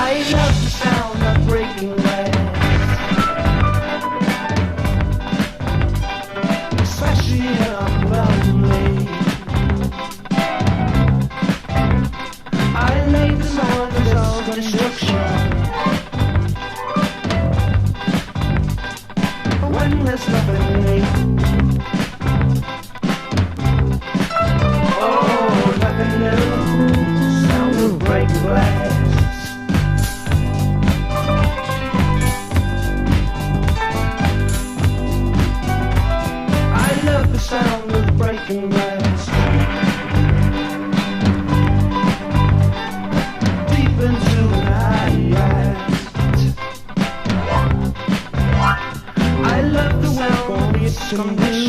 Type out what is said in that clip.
I love the sound of breaking glass, especially unwelcomely. I made the noise of destruction when there's nothing new. Oh, nothing new. Sound of breaking glass. I love the sound of breaking glass. Deep into the night. I love the sound of condition.